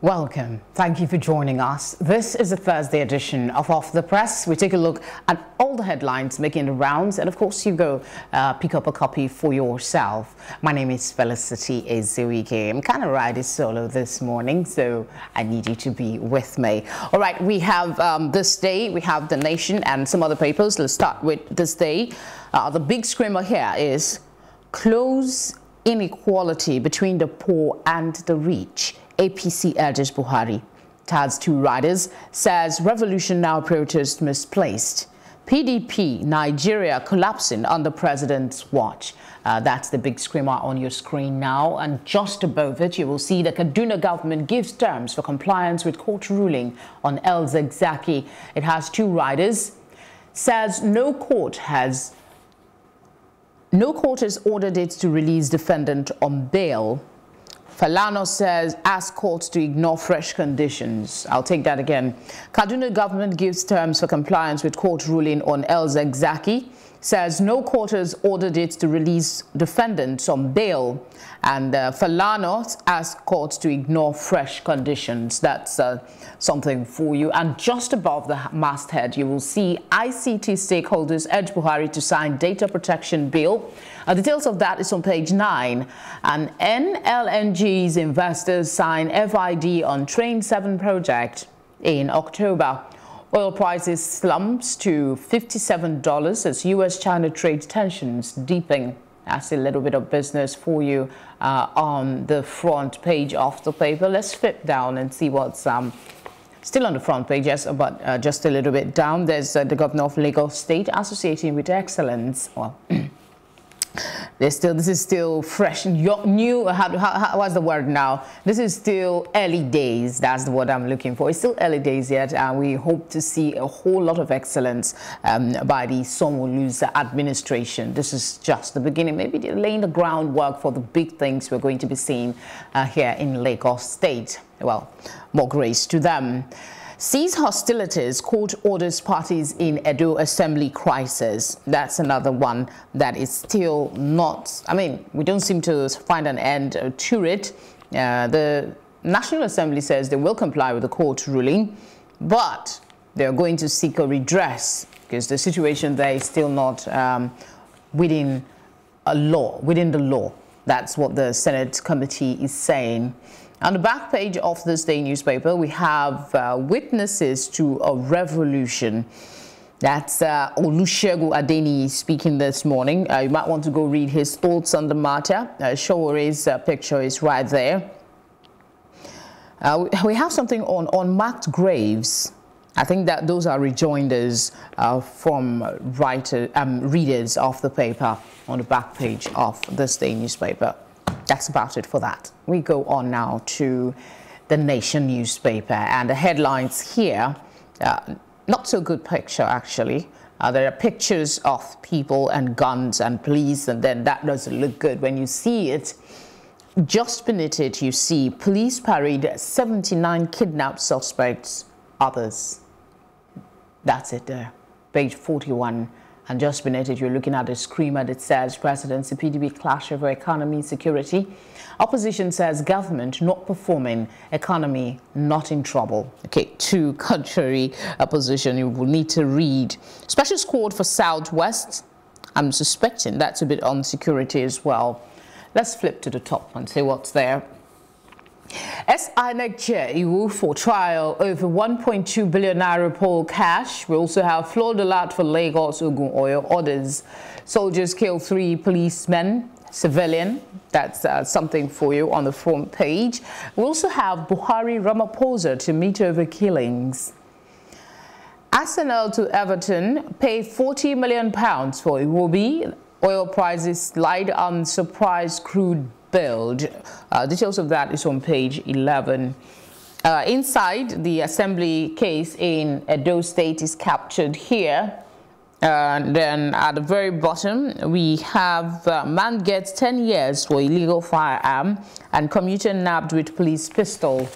Welcome. Thank you for joining us. This is a Thursday edition of Off the Press. We take a look at all the headlines making the rounds, and of course you go pick up a copy for yourself. My name is Felicity Ezewuike. I'm kind of riding solo this morning, so I need you to be with me. All right, we have This Day, we have The Nation and some other papers. Let's start with This Day. The big screamer here is close inequality between the poor and the rich. APC urges Buhari. Tad's two riders, says revolution now protest misplaced. PDP, Nigeria collapsing under president's watch. That's the big screamer on your screen now. And just above it, you will see the Kaduna government gives terms for compliance with court ruling on El-Zakzaky. It has two riders. Says no court has ordered it to release defendant on bail. Falana says, ask courts to ignore fresh conditions. I'll take that again. Kaduna government gives terms for compliance with court ruling on El-Zakzaky. Says no court has ordered it to release defendants on bail. And Falana asks courts to ignore fresh conditions. That's something for you. And just above the masthead, you will see ICT stakeholders urge Buhari to sign data protection bill. Details of that is on page 9. And NLNG's investors sign FID on Train 7 project in October. Oil prices slumps to $57 as U.S.-China trade tensions deepen. That's a little bit of business for you on the front page of the paper. Let's flip down and see what's still on the front page, yes, but just a little bit down. There's the governor of Lagos State associating with excellence. Well, this is still fresh, new. What's the word now? This is still early days. That's the word I'm looking for. It's still early days yet, and we hope to see a whole lot of excellence by the Sanwo-Olu's administration. This is just the beginning. Maybe they're laying the groundwork for the big things we're going to be seeing here in Lagos State. Well, more grace to them. Cease hostilities, court orders parties in Edo Assembly crisis. That's another one that is still not, we don't seem to find an end to it. The National Assembly says they will comply with the court ruling, but they're going to seek a redress because the situation there is still not within the law. That's what the Senate committee is saying. On the back page of This Day newspaper, we have witnesses to a revolution. That's Olusegun Adeniyi speaking this morning. You might want to go read his thoughts on the matter. Showere's picture is right there. We have something on unmarked graves. I think that those are rejoinders from readers of the paper on the back page of This Day newspaper. That's about it for that. We go on now to The Nation newspaper, and the headlines here, not so good picture actually. There are pictures of people and guns and police, and then that doesn't look good when you see it. Just beneath it, you see police parade 79 kidnapped suspects, others. That's it there, page 41. And just beneath it, you're looking at a screamer that says presidency, PDP clash over economy, security. Opposition says government not performing, economy not in trouble. Okay, two contrary position you will need to read. Special squad for Southwest. I'm suspecting that's a bit on security as well. Let's flip to the top and see what's there. INEC chair Iwu for trial over 1.2 billion naira poll cash. We also have flood alert for Lagos Ogun oil orders. Soldiers kill 3 policemen, civilian. That's something for you on the front page. We also have Buhari Ramaphosa to meet over killings. Arsenal to Everton pay £40 million for Iwobi. Oil prices slide on surprise crude build. Details of that is on page 11. Inside, the assembly case in Edo State is captured here. Then at the very bottom, we have man gets 10 years for illegal firearm and commuter nabbed with police pistol.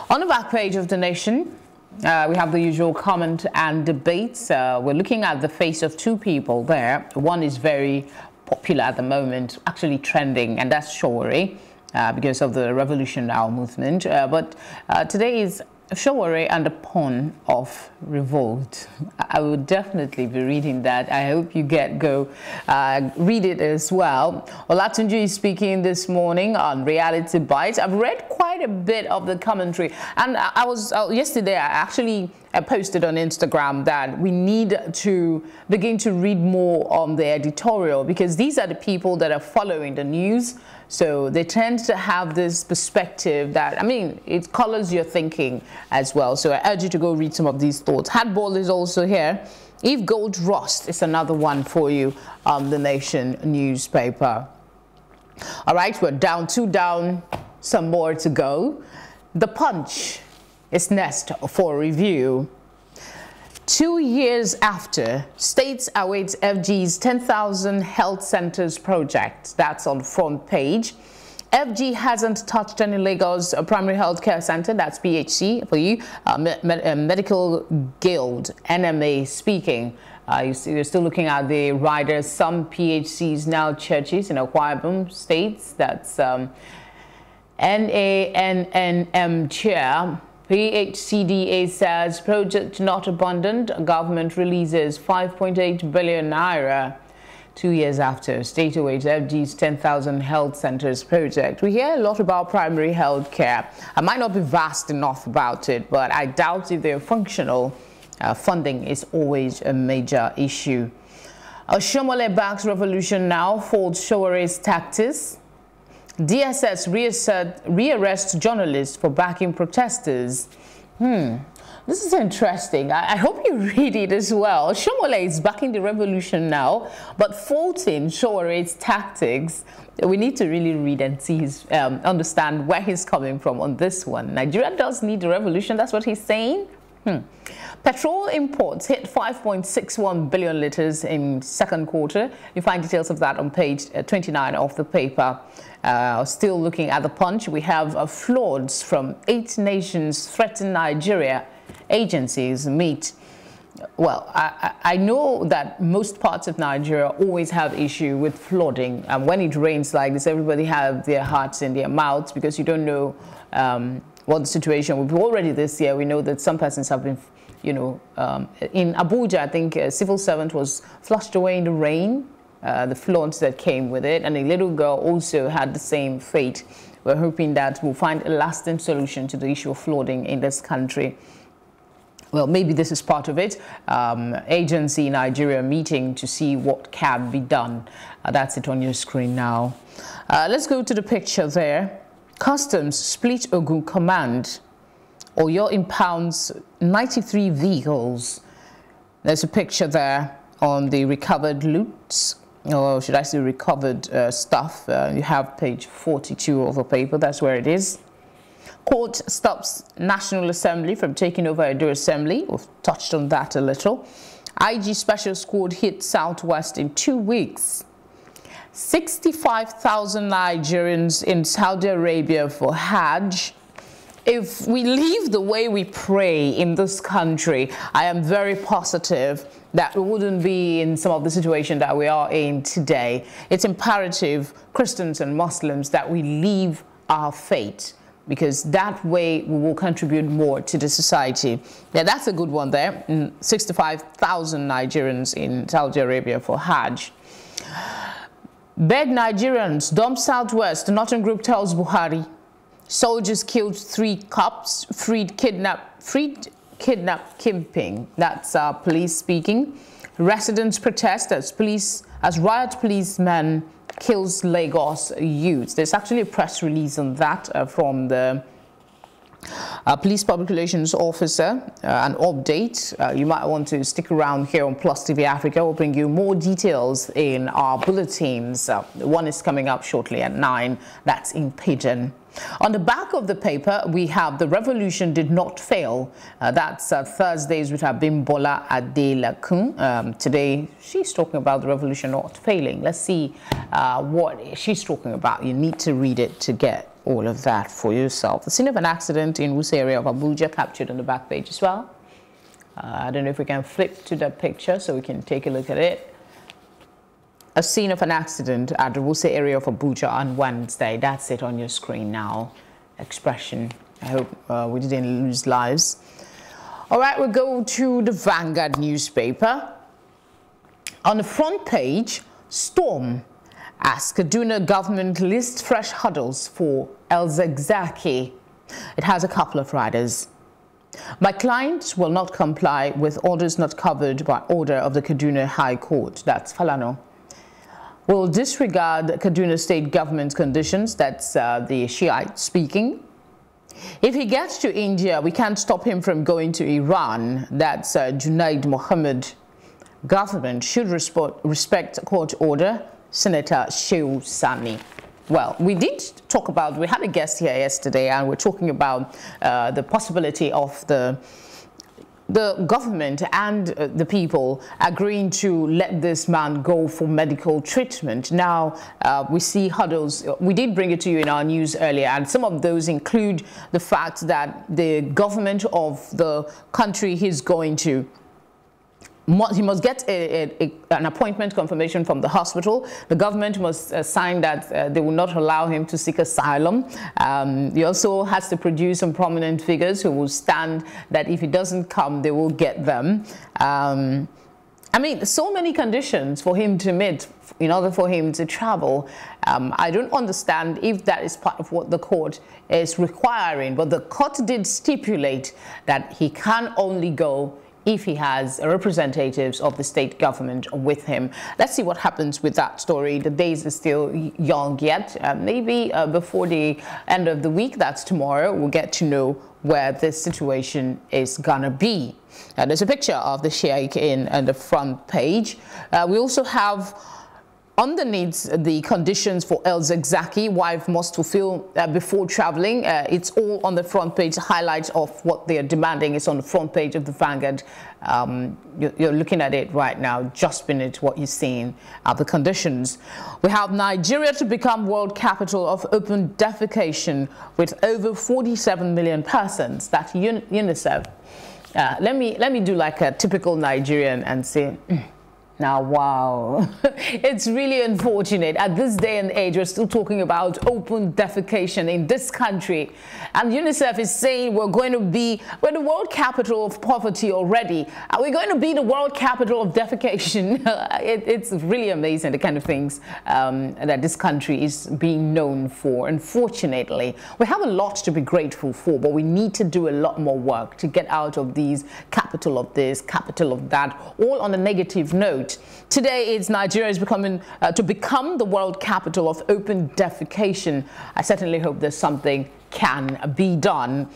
On the back page of The Nation, we have the usual comment and debates. We're looking at the face of two people there. One is very popular at the moment, actually trending, and that's Showore. because of the Revolution Now movement. But today is Showore and the Pawn of Revolt. I will definitely be reading that. I hope you go read it as well. Olatunji is speaking this morning on Reality Bites. I've read quite a bit of the commentary, and I was yesterday I actually posted on Instagram that we need to begin to read more on the editorial, because these are the people that are following the news. So they tend to have this perspective that, I mean, it colors your thinking as well. So I urge you to go read some of these thoughts. Hardball is also here. If Gold Rust is another one for you on the Nation newspaper. All right, we're down, some more to go. The Punch is next for review. 2 years after, states awaits FG's 10,000 health centers project. That's on front page. FG hasn't touched any Lagos primary health care center, that's PHC for you. Medical Guild, NMA speaking. You're still looking at the riders. Some PHCs now churches in Akwa Ibom states. That's NANNM chair. PHCDA says project not abundant. Government releases 5.8 billion naira 2 years after. State awaits FG's 10,000 health centers project. We hear a lot about primary health care. I might not be vast enough about it, but I doubt if they're functional. Funding is always a major issue. Oshiomhole backs Revolution Now, folds Showere's tactics. DSS rearrests journalists for backing protesters. This is interesting. I hope you read it as well. Oshiomhole is backing the Revolution Now, but faulting Showere's tactics. We need to really read and see his, understand where he's coming from on this one. Nigeria does need the revolution. That's what he's saying. Petrol imports hit 5.61 billion liters in second quarter. You find details of that on page 29 of the paper. Still looking at the Punch, we have floods from 8 nations threaten Nigeria. Agencies meet. Well, I know that most parts of Nigeria always have issue with flooding. And when it rains like this, everybody have their hearts in their mouths, because you don't know what the situation will be. Already this year, we know that some persons have been, in Abuja, I think a civil servant was flushed away in the rain, the floods that came with it, and a little girl also had the same fate. We're hoping that we'll find a lasting solution to the issue of flooding in this country. Well, maybe this is part of it. Agency Nigeria meeting to see what can be done. That's it on your screen now. Let's go to the picture there. Customs split Ogun Command. Oyo impounds 93 vehicles. There's a picture there on the recovered loots, or should I say recovered stuff. You have page 42 of the paper. That's where it is. Court stops National Assembly from taking over Edo Assembly. We've touched on that a little. IG Special Squad hit Southwest in 2 weeks. 65,000 Nigerians in Saudi Arabia for Hajj. If we live the way we pray in this country, I am very positive that we wouldn't be in some of the situation that we are in today. It's imperative, Christians and Muslims, that we leave our faith, because that way we will contribute more to the society. Yeah, that's a good one there. 65,000 Nigerians in Saudi Arabia for Hajj. Beg Nigerians, dump Southwest. Northern Group tells Buhari. Soldiers killed 3 cops, freed kidnap Kimping. That's police speaking. Residents protest as riot policemen kills Lagos youth. There's actually a press release on that from the Police Public Relations Officer, an update. You might want to stick around here on Plus TV Africa. We'll bring you more details in our bulletins. One is coming up shortly at 9. That's in Pidgin. On the back of the paper, we have the revolution did not fail. That's Thursdays with Abimbola Adelakun. Today, she's talking about the revolution not failing. Let's see what she's talking about. You need to read it to get all of that for yourself. The scene of an accident in Wuse area of Abuja captured on the back page as well. I don't know if we can flip to the picture so we can take a look at it. a scene of an accident at the Wuse area of Abuja on Wednesday. That's it on your screen now. Expression. I hope we didn't lose lives. All right, we'll go to the Vanguard newspaper. On the front page, storm as Kaduna government lists fresh hurdles for Ezewuike. It has a couple of riders. My clients will not comply with orders not covered by order of the Kaduna High Court. That's Falano. Will disregard Kaduna state government's conditions. That's the Shiite speaking. If he gets to India, we can't stop him from going to Iran. That's Junaid Mohammed. Government should respect court order. Senator Shehu Sani. Well, we did talk about, we had a guest here yesterday, and we're talking about the possibility of the government and the people agreeing to let this man go for medical treatment. Now, we see hurdles. We did bring it to you in our news earlier, and some of those include the fact that the government of the country he's going to, he must get an appointment confirmation from the hospital. The government must sign that they will not allow him to seek asylum. He also has to produce some prominent figures who will stand that if he doesn't come, they will get them. I mean, so many conditions for him to meet in order for him to travel. I don't understand if that is part of what the court is requiring, but the court did stipulate that he can only go if he has representatives of the state government with him. Let's see what happens with that story. The days are still young yet. Maybe before the end of the week, that's tomorrow, we'll get to know where this situation is gonna be. There's a picture of the sheikh on the front page. We also have underneath the conditions for Ezewuike, wife must fulfill before traveling. It's all on the front page. Highlights of what they are demanding is on the front page of the Vanguard. You're looking at it right now, just beneath what you're seeing are the conditions. We have Nigeria to become world capital of open defecation with over 47 million persons. That's UNICEF. Let me do like a typical Nigerian and say, now, wow, it's really unfortunate. At this day and age, we're still talking about open defecation in this country. And UNICEF is saying we're the world capital of poverty already. Are we going to be the world capital of defecation? It's really amazing the kind of things that this country is being known for. Unfortunately, we have a lot to be grateful for, but we need to do a lot more work to get out of these capital of this, capital of that, all on a negative note. Today, Nigeria is to become the world capital of open defecation. I certainly hope there's something can be done.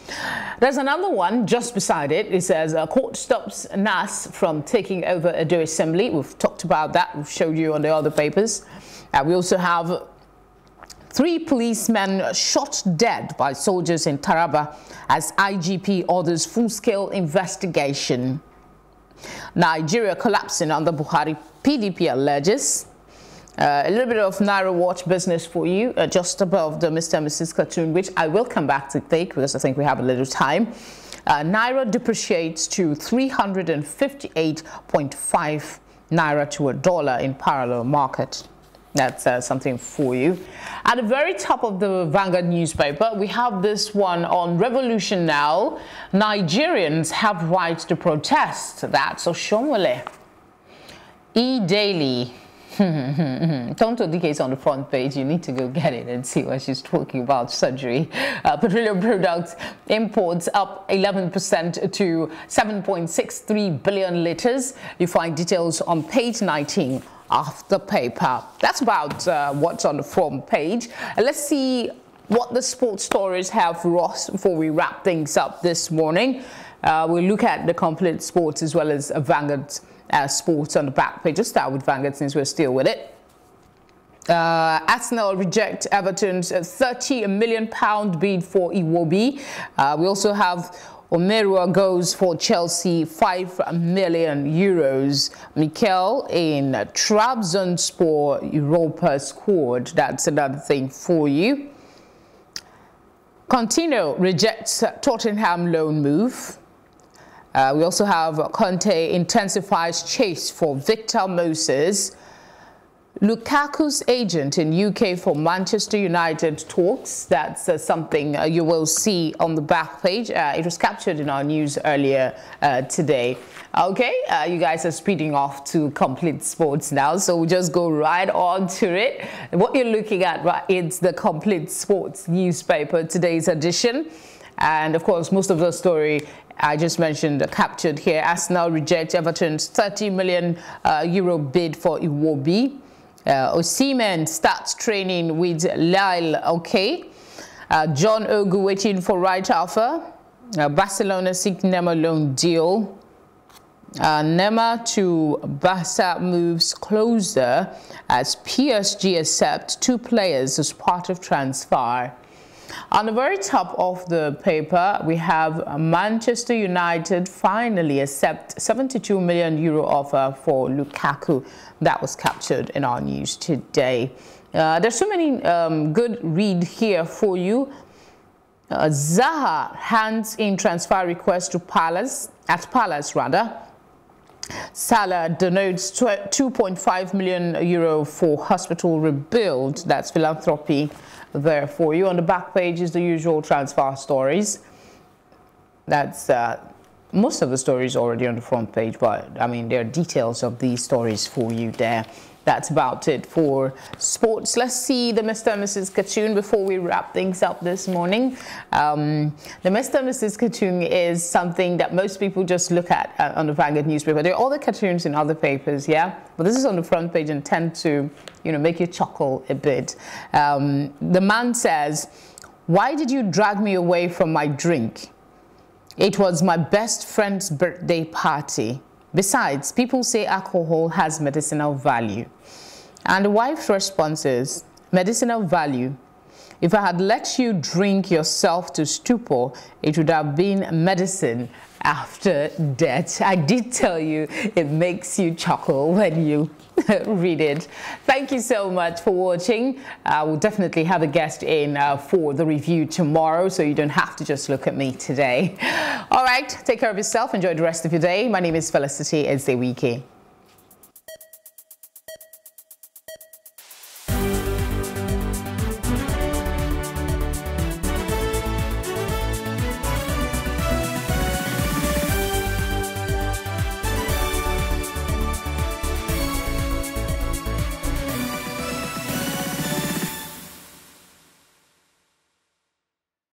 There's another one just beside it. It says court stops NAS from taking over Edo Assembly. We've talked about that. We've showed you on the other papers. We also have 3 policemen shot dead by soldiers in Taraba as IGP orders full-scale investigation. Nigeria collapsing under Buhari, PDP alleges. A little bit of Naira Watch business for you, just above the Mr. and Mrs. cartoon, which I will come back to take because I think we have a little time. Naira depreciates to 358.5 Naira to a dollar in parallel market. That's something for you. At the very top of the Vanguard newspaper, we have this one on Revolution Now. Nigerians have rights to protest. That's Oshiomhole. E-Daily. Tonto Dike is on the front page. You need to go get it and see what she's talking about. Surgery. Petroleum products imports up 11% to 7.63 billion liters. You find details on page 19 of the paper. That's about what's on the front page. Let's see what the sports stories have for us before we wrap things up this morning. We'll look at the complete sports as well as Vanguard sports on the back page. Just start with Vanguard since we're still with it. Arsenal reject Everton's £30 million bid for Iwobi. We also have Omerua goes for Chelsea, €5 million. Mikel in Trabzonspor Europa squad. That's another thing for you. Contino rejects Tottenham loan move. We also have Conte intensifies chase for Victor Moses. Lukaku's agent in UK for Manchester United talks. That's something you will see on the back page. It was captured in our news earlier today. Okay, you guys are speeding off to Complete Sports now, so we'll just go right on to it. What you're looking at, right, it's the Complete Sports newspaper, today's edition. And of course, most of the story I just mentioned captured here. Arsenal rejects Everton's 30 million euro bid for Iwobi. Osimhen starts training with Lille. Okay. John Ogu waiting for right offer. Barcelona seek Neymar loan deal. Neymar to Barca moves closer as PSG accepts 2 players as part of transfer. On the very top of the paper, we have Manchester United finally accept 72 million euro offer for Lukaku. That was captured in our news today. There's so many good read here for you. Zaha hands in transfer request to Palace, Salah donates 2.5 million euro for hospital rebuild. That's philanthropy there for you. On the back page is the usual transfer stories. That's most of the stories already on the front page, but I mean there are details of these stories for you there. That's about it for sports. Let's see the Mr. and Mrs. cartoon before we wrap things up this morning. The Mr. and Mrs. cartoon is something that most people just look at on the Vanguard newspaper. There are other cartoons in other papers, yeah, but this is on the front page and tend to, you know, make you chuckle a bit. The man says, "Why did you drag me away from my drink? It was my best friend's birthday party. Besides, people say alcohol has medicinal value." And the wife's response is, "Medicinal value? If I had let you drink yourself to stupor, it would have been medicine after death." I did tell you it makes you chuckle when you read it. Thank you so much for watching. We'll definitely have a guest in for the review tomorrow, so you don't have to just look at me today. All right, take care of yourself. Enjoy the rest of your day. My name is Felicity Ezewuike.